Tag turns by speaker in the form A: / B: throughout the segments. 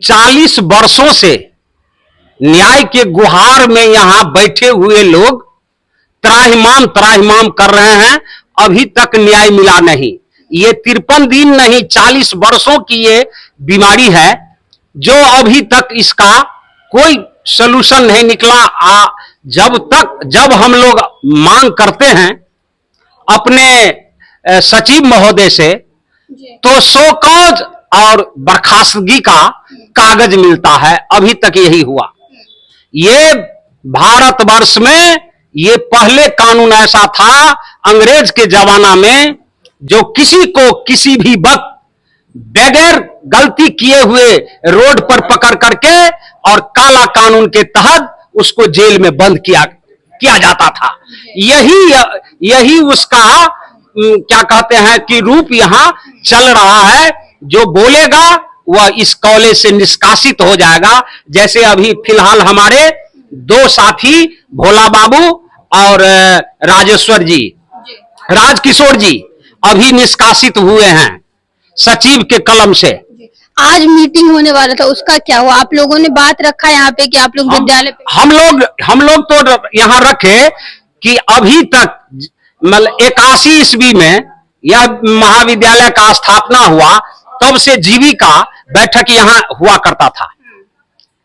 A: 40 वर्षों से न्याय के गुहार में यहां बैठे हुए लोग त्राहिमाम त्राहिमाम कर रहे हैं, अभी तक न्याय मिला नहीं। ये 53 दिन नहीं, 40 वर्षों की ये बीमारी है जो अभी तक इसका कोई सलूशन नहीं निकला। जब हम लोग मांग करते हैं अपने सचिव महोदय से तो शोकॉज और बर्खास्तगी का कागज मिलता है, अभी तक यही हुआ। ये भारतवर्ष में ये पहले कानून ऐसा था अंग्रेज के जमाना में, जो किसी को किसी भी वक्त बगैर गलती किए हुए रोड पर पकड़ करके और काला कानून के तहत उसको जेल में बंद किया जाता था। यही उसका क्या कहते हैं कि रूप यहां चल रहा है। जो बोलेगा वह इस कॉलेज से निष्कासित हो जाएगा। जैसे अभी फिलहाल हमारे 2 साथी भोला बाबू और राजेश्वर जी, राजकिशोर जी अभी निष्कासित हुए हैं सचिव के कलम से।
B: आज मीटिंग होने वाला था, उसका क्या हुआ? आप लोगों ने बात रखा यहाँ पे कि आप लोग विद्यालय पे?
A: हम लोग तो यहाँ रखे कि अभी तक मतलब 81 ईस्वी में यह महाविद्यालय का स्थापना हुआ, तब से जीविका बैठक यहाँ हुआ करता था,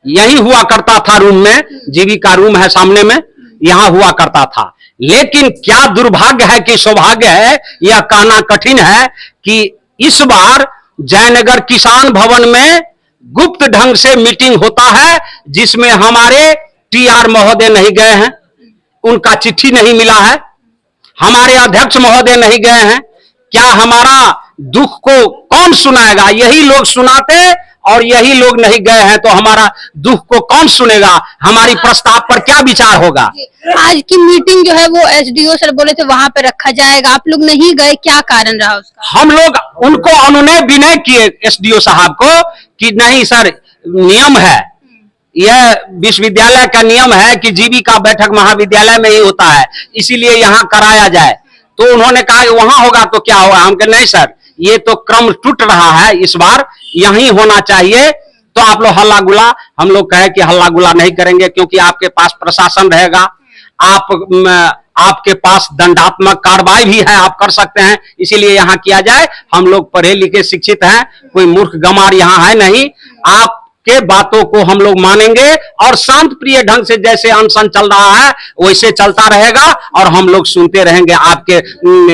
A: यही हुआ करता था रूम में, जीविका रूम है सामने में, यहाँ हुआ करता था। लेकिन क्या दुर्भाग्य है कि सौभाग्य है, यह कहना कठिन है कि इस बार जयनगर किसान भवन में गुप्त ढंग से मीटिंग होता है, जिसमें हमारे TR महोदय नहीं गए हैं, उनका चिट्ठी नहीं मिला है, हमारे अध्यक्ष महोदय नहीं गए हैं। क्या हमारा दुख को कौन सुनाएगा? यही लोग सुनाते और यही लोग नहीं गए हैं, तो हमारा दुख को कौन सुनेगा? हमारी प्रस्ताव पर क्या विचार होगा?
B: आज की मीटिंग जो है वो SDO सर बोले थे वहां पे रखा जाएगा, आप लोग नहीं गए, क्या कारण रहा उसका?
A: हम लोग उनको अनुनय विनय किए SDO साहब को कि नहीं सर, नियम है, यह विश्वविद्यालय का नियम है कि जीविका बैठक महाविद्यालय में ही होता है, इसीलिए यहाँ कराया जाए। तो उन्होंने कहा वहां होगा तो क्या होगा? हम कहे नहीं सर, ये तो क्रम टूट रहा है, इस बार यहीं होना चाहिए। तो आप लोग हल्ला गुला, हम लोग कहे कि हल्ला गुला नहीं करेंगे, क्योंकि आपके पास प्रशासन रहेगा, आपके पास दंडात्मक कार्रवाई भी है, आप कर सकते हैं, इसीलिए यहाँ किया जाए। हम लोग पढ़े लिखे शिक्षित हैं, कोई मूर्ख गंवार यहाँ है नहीं, आपके बातों को हम लोग मानेंगे और शांत प्रिय ढंग से जैसे अनशन चल रहा है वैसे चलता रहेगा और हम लोग सुनते रहेंगे आपके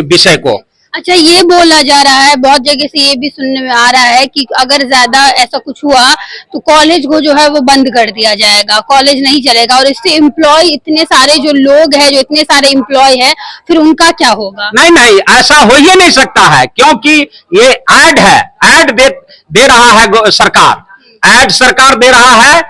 A: विषय को।
B: अच्छा, ये बोला जा रहा है, बहुत जगह से ये भी सुनने में आ रहा है कि अगर ज्यादा ऐसा कुछ हुआ तो कॉलेज को जो है वो बंद कर दिया जाएगा, कॉलेज नहीं चलेगा, और इससे एम्प्लॉय इतने सारे जो लोग हैं, जो इतने सारे एम्प्लॉय हैं, फिर उनका क्या होगा?
A: नहीं, ऐसा हो ही नहीं सकता है, क्योंकि ये ऐड है, ऐड दे रहा है सरकार, ऐड सरकार दे रहा है,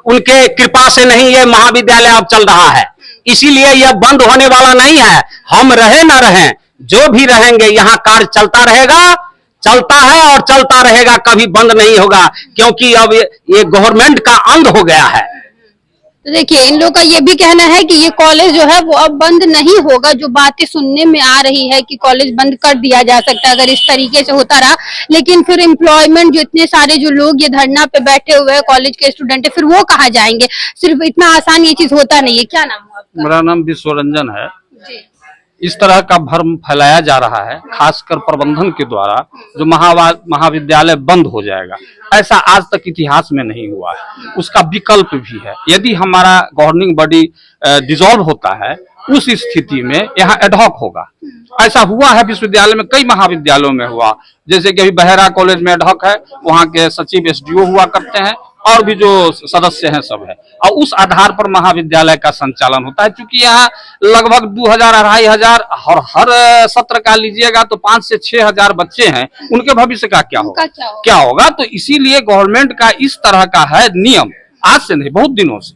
A: उनके कृपा से नहीं ये महाविद्यालय अब चल रहा है, इसीलिए यह बंद होने वाला नहीं है। हम रहे ना रहे, जो भी रहेंगे यहाँ कार्य चलता रहेगा, चलता है और चलता रहेगा, कभी बंद नहीं होगा, क्योंकि अब ये गवर्नमेंट का अंग हो गया है।
B: तो देखिए, इन लोगों का ये भी कहना है कि ये कॉलेज जो है वो अब बंद नहीं होगा। जो बातें सुनने में आ रही है कि कॉलेज बंद कर दिया जा सकता है अगर इस तरीके से होता रहा, लेकिन फिर एम्प्लॉयमेंट जो इतने सारे जो लोग ये धरना पे बैठे हुए हैं कॉलेज के स्टूडेंट है, फिर वो कहाँ जाएंगे? सिर्फ इतना आसान ये चीज होता नहीं है। क्या नाम है आपका?
C: मेरा नाम विश्वरंजन है। इस तरह का भ्रम फैलाया जा रहा है, खासकर प्रबंधन के द्वारा, जो महाविद्यालय बंद हो जाएगा, ऐसा आज तक इतिहास में नहीं हुआ है। उसका विकल्प भी है, यदि हमारा गवर्निंग बॉडी डिसॉल्व होता है, उस स्थिति में यहाँ एडहॉक होगा। ऐसा हुआ है विश्वविद्यालय में, कई महाविद्यालयों में हुआ, जैसे कि अभी बहेरा कॉलेज में एडहॉक है, वहाँ के सचिव SDO हुआ करते हैं और भी जो सदस्य हैं सब है, और उस आधार पर महाविद्यालय का संचालन होता है। क्योंकि यहाँ लगभग 2000-2500 और हर सत्र का लीजिएगा तो 5 से 6000 बच्चे हैं, उनके भविष्य का क्या होगा? तो इसीलिए गवर्नमेंट का इस तरह का है नियम, आज से नहीं बहुत दिनों से,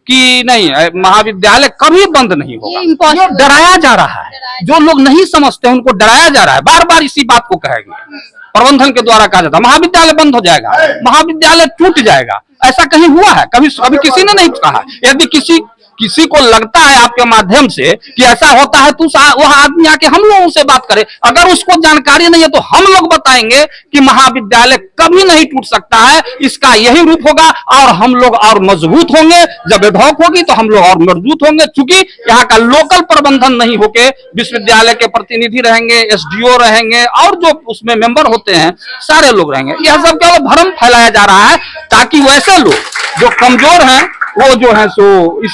C: कि नहीं महाविद्यालय कभी बंद नहीं होगा। डराया जा रहा है, जो लोग नहीं समझते उनको डराया जा रहा है, बार बार इसी बात को कहेंगे। प्रबंधन के द्वारा कहा जाता है महाविद्यालय बंद हो जाएगा, महाविद्यालय टूट जाएगा, ऐसा कहीं हुआ है? कभी किसी ने नहीं कहा। यदि किसी किसी को लगता है आपके माध्यम से कि ऐसा होता है तो वह आदमी आके हम लोगों से बात करे। अगर उसको जानकारी नहीं है तो हम लोग बताएंगे कि महाविद्यालय कभी नहीं टूट सकता है, इसका यही रूप होगा और हम लोग और मजबूत होंगे। जब एडहॉक होगी तो हम लोग और मजबूत होंगे, क्योंकि यहाँ का लोकल प्रबंधन नहीं होके विश्वविद्यालय के प्रतिनिधि रहेंगे, एसडीओ रहेंगे और जो उसमें मेंबर होते हैं सारे लोग रहेंगे। यह सब केवल भ्रम फैलाया जा रहा है ताकि वैसे लोग जो कमजोर हैं वो जो है सो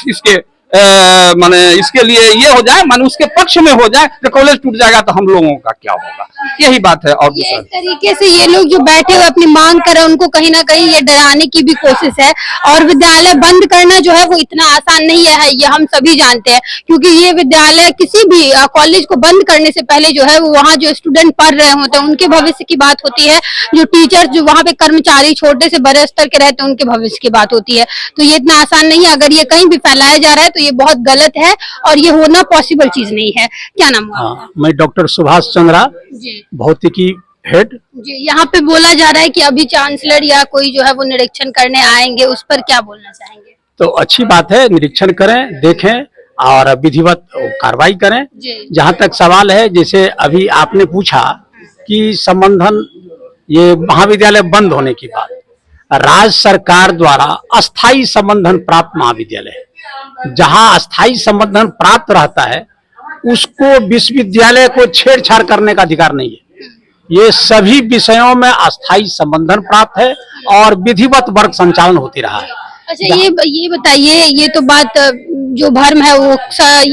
C: इसके माने इसके लिए ये हो जाए, माने उसके पक्ष में हो जाए कि कॉलेज टूट जाएगा तो हम लोगों का क्या होगा, यही बात है। और
B: ये तरीके से ये लोग जो बैठे हुए अपनी मांग कर रहे हैं उनको कहीं ना कहीं ये डराने की भी कोशिश है। और विद्यालय बंद करना जो है वो इतना आसान नहीं है, ये हम सभी जानते हैं, क्योंकि ये विद्यालय किसी भी कॉलेज को बंद करने से पहले जो है वो वहाँ जो स्टूडेंट पढ़ रहे होते हैं उनके भविष्य की बात होती है, जो टीचर जो वहाँ पे कर्मचारी छोटे से बड़े स्तर के रहते हैं उनके भविष्य की बात होती है। तो ये इतना आसान नहीं है, अगर ये कहीं भी फैलाया जा रहा है तो ये बहुत गलत है और ये होना पॉसिबल चीज नहीं है। क्या नाम हुआ?
D: हाँ, मैं डॉक्टर सुभाष चंद्रा,
B: जी
D: भौतिकी हेड।
B: जी, यहाँ पे बोला जा रहा है कि अभी चांसलर या कोई जो है वो निरीक्षण करने आएंगे, उस पर क्या बोलना चाहेंगे?
D: तो अच्छी बात है, निरीक्षण करें, देखें और विधिवत कार्रवाई करें।
B: जी
D: जहाँ तक सवाल है, जैसे अभी आपने पूछा कि संबंधन ये महाविद्यालय बंद होने की बात, राज्य सरकार द्वारा अस्थायी संबंधन प्राप्त महाविद्यालय है। जहाँ अस्थायी संबंधन प्राप्त रहता है उसको विश्वविद्यालय को छेड़छाड़ करने का अधिकार नहीं है। ये सभी विषयों में अस्थायी संबंधन प्राप्त है और विधिवत वर्ग संचालन होती रहा है।
B: अच्छा, ये बताइए, ये तो बात जो भ्रम है वो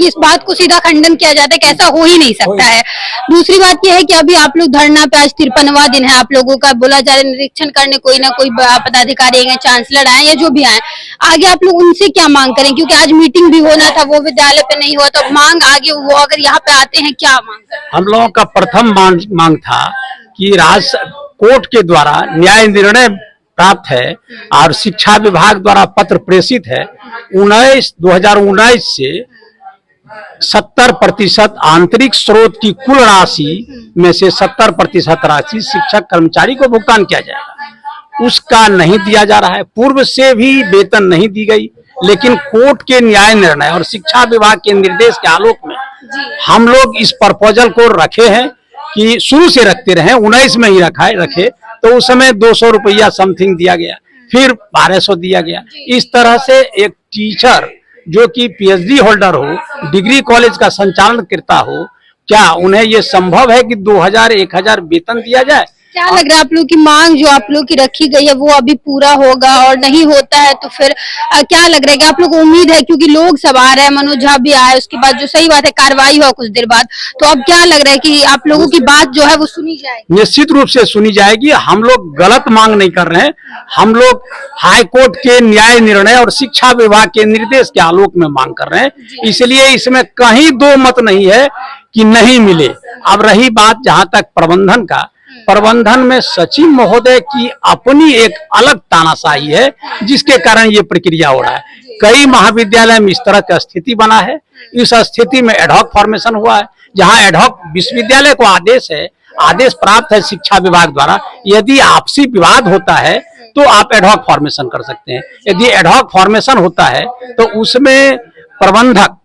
B: इस बात को सीधा खंडन किया जाता है कि ऐसा हो ही नहीं सकता है। दूसरी बात ये है कि अभी आप लोग धरना पे, आज 53वां दिन है आप लोगों का, बोला जा रहा है निरीक्षण करने कोई ना कोई पदाधिकारी आएंगे, चांसलर आए या जो भी आए, आगे आप लोग उनसे क्या मांग करें? क्योंकि आज मीटिंग भी होना था, वो विद्यालय पे नहीं हुआ, तो मांग आगे वो अगर यहाँ पे आते हैं क्या मांग करें?
D: हम लोगों का प्रथम मांग था कि राज्य कोर्ट के द्वारा न्याय निर्णय प्राप्त है और शिक्षा विभाग द्वारा पत्र प्रेषित है 2019 से 70% आंतरिक स्रोत की कुल राशि में से 70% राशि शिक्षक कर्मचारी को भुगतान किया जाएगा। उसका नहीं दिया जा रहा है। पूर्व से भी वेतन नहीं दी गई, लेकिन कोर्ट के न्याय निर्णय और शिक्षा विभाग के निर्देश के आलोक में हम लोग इस प्रपोजल को रखे हैं कि शुरू से रखते रहे, 19 में ही रखे तो उस समय 200 रुपया समथिंग दिया गया, फिर 1200 दिया गया। इस तरह से एक टीचर जो कि पीएचडी होल्डर हो, डिग्री कॉलेज का संचालन करता हो, क्या उन्हें ये संभव है कि 2000 1000 वेतन दिया जाए?
B: क्या लग रहा है आप लोग की मांग जो आप लोग की रखी गई है वो अभी पूरा होगा? और नहीं होता है तो फिर क्या लग रहा है कि आप लोग को उम्मीद है, क्योंकि लोग सब आ रहे हैं, मनोज झा भी आए, उसके बाद जो सही बात है कार्रवाई हुआ कुछ देर बाद, तो अब क्या लग रहा है कि आप लोगों की बात जो है वो सुनी जाएगी?
D: निश्चित रूप से सुनी जाएगी। हम लोग गलत मांग नहीं कर रहे हैं, हम लोग हाई कोर्ट के न्याय निर्णय और शिक्षा विभाग के निर्देश के आलोक में मांग कर रहे हैं, इसलिए इसमें कहीं दो मत नहीं है कि नहीं मिले। अब रही बात जहां तक प्रबंधन का, प्रबंधन में सचिव महोदय की अपनी एक अलग तानाशाही है जिसके कारण ये प्रक्रिया हो रहा है। कई महाविद्यालय में इस तरह की स्थिति बना है। इस स्थिति में एडहॉक फॉर्मेशन हुआ है, जहां एडहॉक विश्वविद्यालय को आदेश है, आदेश प्राप्त है शिक्षा विभाग द्वारा, यदि आपसी विवाद होता है तो आप एडहॉक फॉर्मेशन कर सकते हैं। यदि एडहॉक फॉर्मेशन होता है तो उसमें प्रबंधक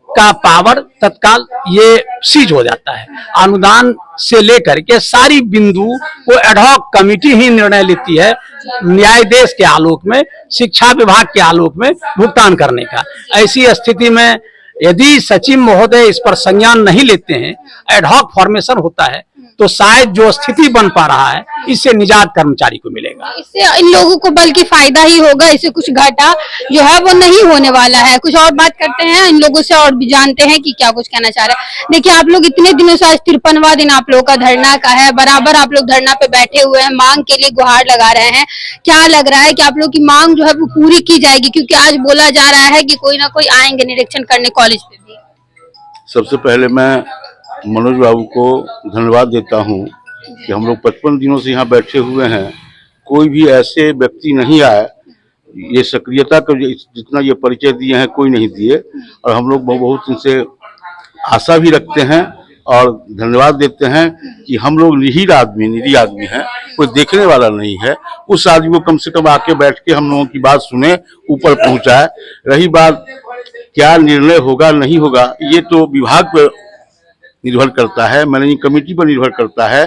D: का पावर तत्काल ये सीज हो जाता है। अनुदान से लेकर के सारी बिंदु वो एडहॉक कमेटी ही निर्णय लेती है, न्यायाधीश के आलोक में, शिक्षा विभाग के आलोक में भुगतान करने का। ऐसी स्थिति में यदि सचिव महोदय इस पर संज्ञान नहीं लेते हैं, एडहॉक फॉर्मेशन होता है, तो शायद जो स्थिति बन पा रहा है इससे निजात कर्मचारी को मिलेगा।
B: इससे इन लोगों को बल्कि फायदा ही होगा, इससे कुछ घाटा जो है वो नहीं होने वाला है। कुछ और बात करते हैं इन लोगों से और भी जानते हैं कि क्या कुछ कहना चाह रहे हैं। देखिए, आप लोग इतने दिनों से, आज 53वां दिन आप लोगों का धरना का है, बराबर आप लोग धरना पे बैठे हुए हैं, मांग के लिए गुहार लगा रहे हैं। क्या लग रहा है कि आप लोग की मांग जो है वो पूरी की जाएगी? क्योंकि आज बोला जा रहा है कि कोई ना कोई आएंगे निरीक्षण करने कॉलेज पे भी।
E: सबसे पहले मैं मनोज बाबू को धन्यवाद देता हूं कि हम लोग 55 दिनों से यहाँ बैठे हुए हैं, कोई भी ऐसे व्यक्ति नहीं आए, ये सक्रियता का जितना ये परिचय दिए हैं कोई नहीं दिए, और हम लोग बहुत इनसे आशा भी रखते हैं और धन्यवाद देते हैं कि हम लोग निरीह आदमी हैं, कोई देखने वाला नहीं है। उस आदमी को कम से कम आके बैठ के हम लोगों की बात सुने, ऊपर पहुंचाए। रही बात क्या निर्णय होगा नहीं होगा ये तो विभाग पर निर्भर करता है, मैनेजिंग कमेटी पर निर्भर करता है।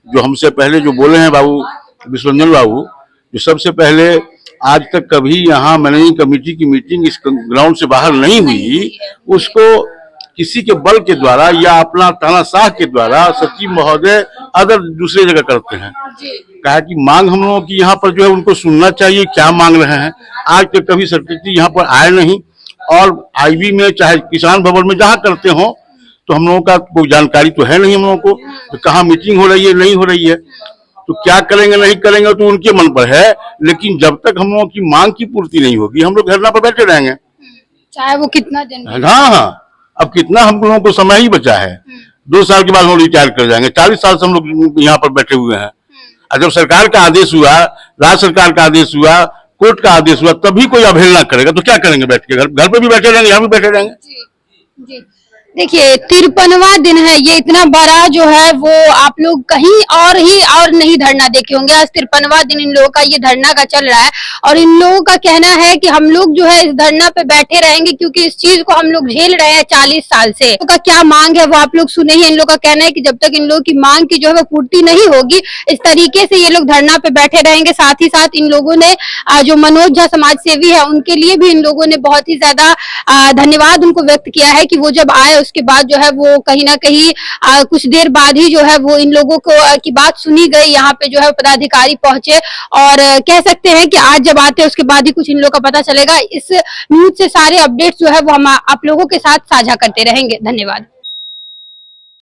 E: जो हमसे पहले जो बोले हैं बाबू विश्वरंजन बाबू, जो सबसे पहले आज तक कभी यहाँ मैनेजिंग कमेटी की मीटिंग इस ग्राउंड से बाहर नहीं हुई, उसको किसी के बल के द्वारा या अपना तानाशाह के द्वारा सचिव महोदय अदर दूसरे जगह करते हैं। कहा कि मांग हम लोगों की यहाँ पर जो है उनको सुनना चाहिए, क्या मांग रहे हैं। आज तक कभी सेक्रेटरी यहाँ पर आए नहीं, और आईबी में चाहे किसान भवन में जहाँ करते हो तो हम लोगों का कोई जानकारी तो है नहीं हम लोगों को, तो कहाँ मीटिंग हो रही है नहीं हो रही है, तो क्या करेंगे नहीं करेंगे तो उनके मन पर है। लेकिन जब तक हम लोगों की मांग की पूर्ति नहीं होगी हम लोग धरना पर बैठे रहेंगे,
B: चाहे वो कितना दिन।
E: हाँ, अब कितना हम लोगों को समय ही बचा है। 2 साल के बाद हम रिटायर कर जाएंगे, 40 साल से हम लोग यहाँ पर बैठे हुए हैं। और जब सरकार का आदेश हुआ, राज्य सरकार का आदेश हुआ, कोर्ट का आदेश हुआ, तभी कोई अवहेलना करेगा तो क्या करेंगे बैठ के? घर पे भी बैठे रहेंगे, यहाँ भी बैठे रहेंगे।
B: जी देखिए 53वां दिन है, ये इतना बड़ा जो है वो आप लोग कहीं और नहीं धरना देखे होंगे। आज 53वां दिन इन लोगों का ये धरना का चल रहा है, और इन लोगों का कहना है कि हम लोग जो है इस धरना पे बैठे रहेंगे क्योंकि इस चीज को हम लोग झेल रहे हैं 40 साल से। इन लोगों का क्या मांग है वो आप लोग सुने ही। इन लोगों का कहना है कि जब तक इन लोगों की मांग की जो है वो पूर्ति नहीं होगी, इस तरीके से ये लोग धरना पे बैठे रहेंगे। साथ ही साथ इन लोगों ने जो मनोज झा समाज सेवी है उनके लिए भी इन लोगों ने बहुत ही ज्यादा धन्यवाद उनको व्यक्त किया है कि वो जब आए उसके बाद जो है वो कहीं ना कहीं कुछ देर बाद ही जो है वो इन लोगों को की बात सुनी गई। यहाँ पे जो है पदाधिकारी पहुंचे, और कह सकते हैं कि आज जब आते हैं उसके बाद ही कुछ इन लोगों का पता चलेगा। इस न्यूज से सारे अपडेट्स जो है वो हम आप लोगों के साथ साझा करते रहेंगे। धन्यवाद।